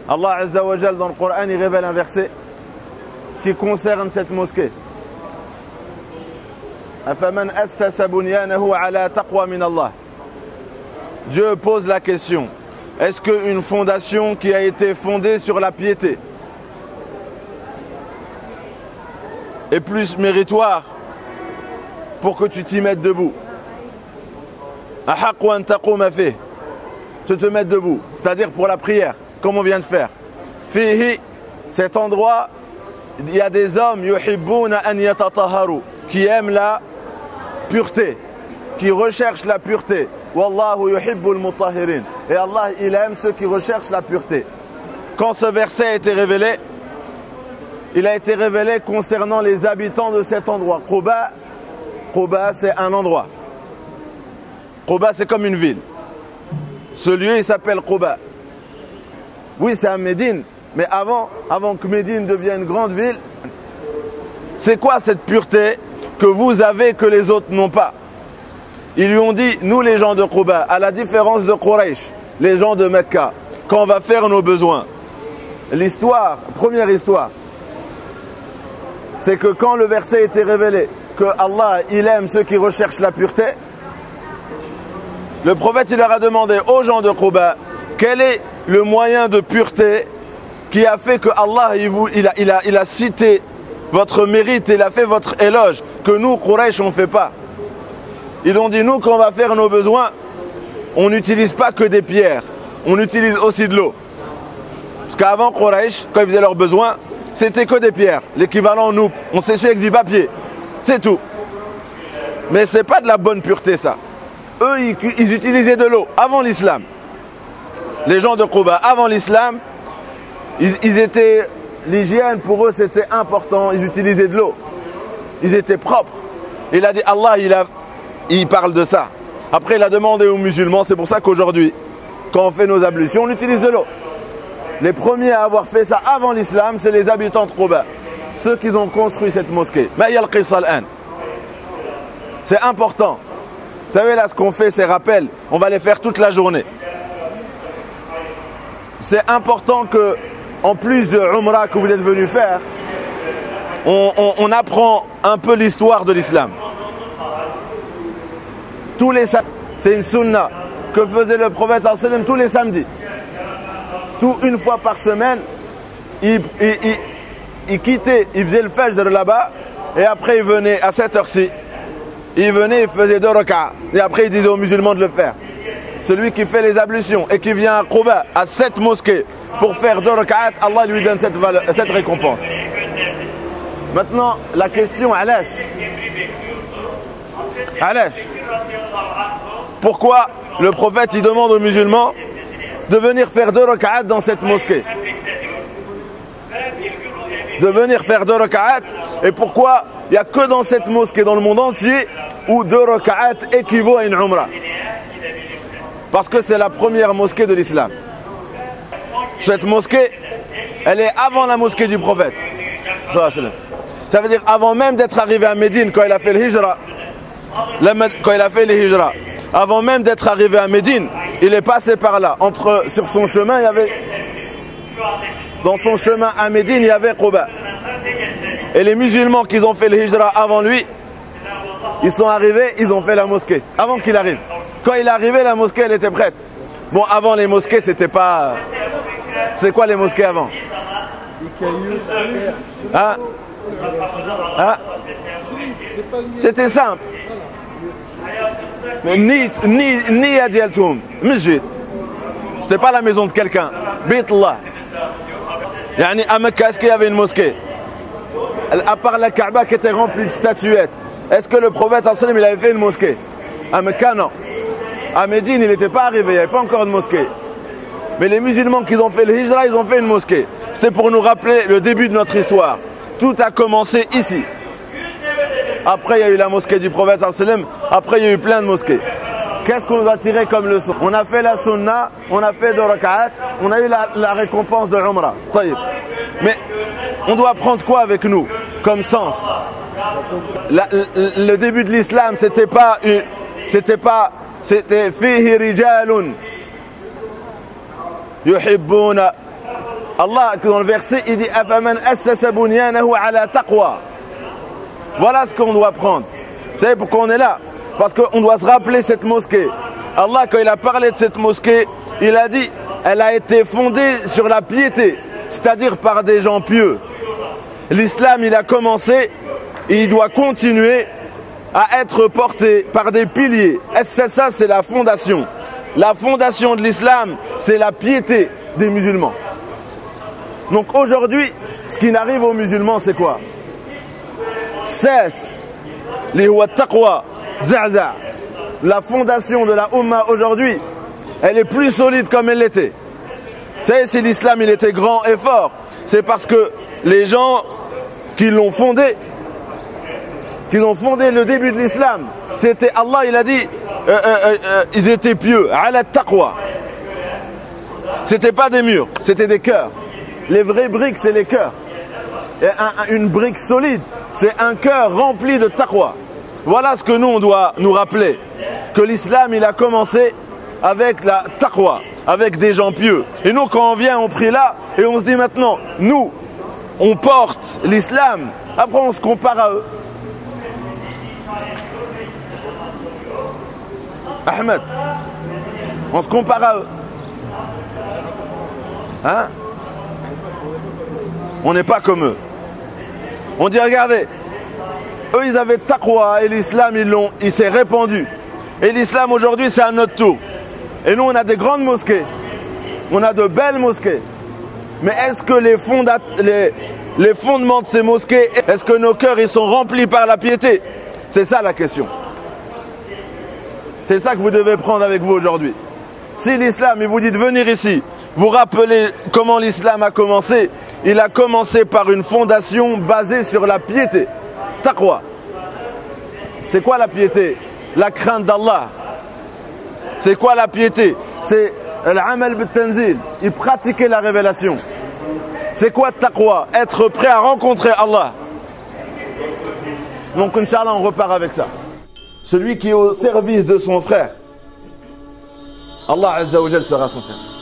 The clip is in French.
Allah Azza wa Jal dans le Coran il révèle un verset qui concerne cette mosquée. Afaman assasa bunyanahu ala taqwa min Allah. Dieu pose la question, est-ce qu'une fondation qui a été fondée sur la piété est plus méritoire pour que tu t'y mettes debout? Ahaqqu an taquma fih, te mettre debout, c'est-à-dire pour la prière, comme on vient de faire. Fihi, cet endroit, il y a des hommes yuhibbuna an yatatahharu, qui aiment la pureté, qui recherchent la pureté. Wallahu yuhibbul mutahhirin. Et Allah, il aime ceux qui recherchent la pureté. Quand ce verset a été révélé, il a été révélé concernant les habitants de cet endroit. Quba, Quba c'est un endroit. Quba c'est comme une ville. Ce lieu il s'appelle Quba. Oui, c'est à Médine, mais avant que Médine devienne une grande ville, c'est quoi cette pureté que vous avez que les autres n'ont pas? Ils lui ont dit, nous les gens de Quba, à la différence de Quraysh, les gens de Mecca, quand on va faire nos besoins, l'histoire, première histoire, c'est que quand le verset était révélé, que Allah, il aime ceux qui recherchent la pureté, le prophète, il leur a demandé aux gens de Quba, quel est le moyen de pureté qui a fait que Allah, il a cité votre mérite, il a fait votre éloge, que nous, Quraysh, on ne fait pas. Ils ont dit, nous, quand on va faire nos besoins, on n'utilise pas que des pierres, on utilise aussi de l'eau. Parce qu'avant Quraysh, quand ils faisaient leurs besoins, c'était que des pierres, l'équivalent nous, on séchait avec du papier, c'est tout. Mais c'est pas de la bonne pureté ça. Eux, ils utilisaient de l'eau avant l'islam. Les gens de Quba, avant l'islam, l'hygiène pour eux c'était important, ils utilisaient de l'eau. Ils étaient propres. Il a dit, Allah, il parle de ça. Après, il a demandé aux musulmans, c'est pour ça qu'aujourd'hui, quand on fait nos ablutions, on utilise de l'eau. Les premiers à avoir fait ça avant l'islam, c'est les habitants de Quba. Ceux qui ont construit cette mosquée. C'est important. Vous savez là ce qu'on fait, ces rappels, on va les faire toute la journée. C'est important que, en plus de Umrah que vous êtes venu faire, on apprend un peu l'histoire de l'islam. Tous les samedis, c'est une sunna que faisait le prophète sallallahu alayhi wa sallam tous les samedis. Une fois par semaine, il quittait, il faisait le fajr là-bas, et après il venait à cette heure-ci. Il venait, il faisait 2 rak'a, et après il disait aux musulmans de le faire. Celui qui fait les ablutions et qui vient à Quba, à cette mosquée, pour faire 2 rak'at, Allah lui donne cette récompense. Maintenant, la question, Alash. Pourquoi le prophète il demande aux musulmans de venir faire 2 rak'at dans cette mosquée? De venir faire 2 rak'at, et pourquoi il n'y a que dans cette mosquée, dans le monde entier, où 2 rak'at équivaut à une umrah? Parce que c'est la première mosquée de l'islam. Cette mosquée, elle est avant la mosquée du prophète. Ça veut dire avant même d'être arrivé à Médine, quand il a fait le hijra, avant même d'être arrivé à Médine, il est passé par là. Sur son chemin, il y avait, dans son chemin à Médine, il y avait Quba. Et les musulmans qui ont fait le hijra avant lui, ils sont arrivés, ils ont fait la mosquée, avant qu'il arrive. Quand il est arrivé, la mosquée, elle était prête. Bon, avant les mosquées, c'était pas... C'est quoi les mosquées avant? Hein? Hein? C'était simple. Ni Adialtoum, Masjid. C'était pas la maison de quelqu'un. Beit Allah. Yani à Mecca, est-ce qu'il y avait une mosquée? À part la Kaaba qui était remplie de statuettes, est-ce que le prophète sallallahu alayhi wa sallam, il avait fait une mosquée? À Mecca, non. À Médine, il n'était pas arrivé, il n'y avait pas encore de mosquée. Mais les musulmans qui ont fait le hijra, ils ont fait une mosquée. C'était pour nous rappeler le début de notre histoire. Tout a commencé ici. Après, il y a eu la mosquée du prophète sallallahu alayhi wa sallam. Après, il y a eu plein de mosquées. Qu'est-ce qu'on doit tirer comme leçon? On a fait la sunna, on a fait 2 rak'at, on a eu la récompense de Umrah. Mais on doit prendre quoi avec nous comme sens? Le début de l'islam, c'était fihi rijalun yuhibbuna Allah, dans le verset, il dit Afaman assasa bunyanahu ala taqwa. Voilà ce qu'on doit prendre. Vous savez pourquoi on est là? Parce qu'on doit se rappeler cette mosquée. Allah, quand il a parlé de cette mosquée, il a dit elle a été fondée sur la piété, c'est-à-dire par des gens pieux. L'islam, il a commencé et il doit continuer à être porté par des piliers. Ça, c'est la fondation. La fondation de l'islam, c'est la piété des musulmans. Donc aujourd'hui, ce qui n'arrive aux musulmans, c'est quoi? Cesse les huwa taqwa, zaza. La fondation de la Ummah aujourd'hui, elle est plus solide comme elle l'était. Vous savez, si l'islam il était grand et fort, c'est parce que les gens qui l'ont fondé le début de l'islam, c'était Allah, il a dit, ils étaient pieux, ala taqwa. C'était pas des murs, c'était des cœurs. Les vraies briques, c'est les cœurs. Et une brique solide, c'est un cœur rempli de taqwa. Voilà ce que nous, on doit nous rappeler. Que l'islam, il a commencé avec la taqwa, avec des gens pieux. Et nous, quand on vient, on prie là, et on se dit maintenant, nous, on porte l'islam, après on se compare à eux. Ahmed, on se compare à eux. Hein? On n'est pas comme eux. On dit, regardez, eux ils avaient taqwa et l'islam il s'est répandu. Et l'islam aujourd'hui c'est à notre tour. Et nous on a des grandes mosquées, on a de belles mosquées. Mais est-ce que les fondements de ces mosquées, est-ce que nos cœurs ils sont remplis par la piété? C'est ça la question. C'est ça que vous devez prendre avec vous aujourd'hui. Si l'islam il vous dit de venir ici, vous rappelez comment l'islam a commencé. Il a commencé par une fondation basée sur la piété. Taqwa. C'est quoi la piété? La crainte d'Allah. C'est quoi la piété? C'est l'amal bit-tanzil. Il pratiquait la révélation. C'est quoi taqwa? Être prêt à rencontrer Allah. Donc Inch'Allah on repart avec ça. Celui qui est au service de son frère, Allah Azza wa Jal sera son service.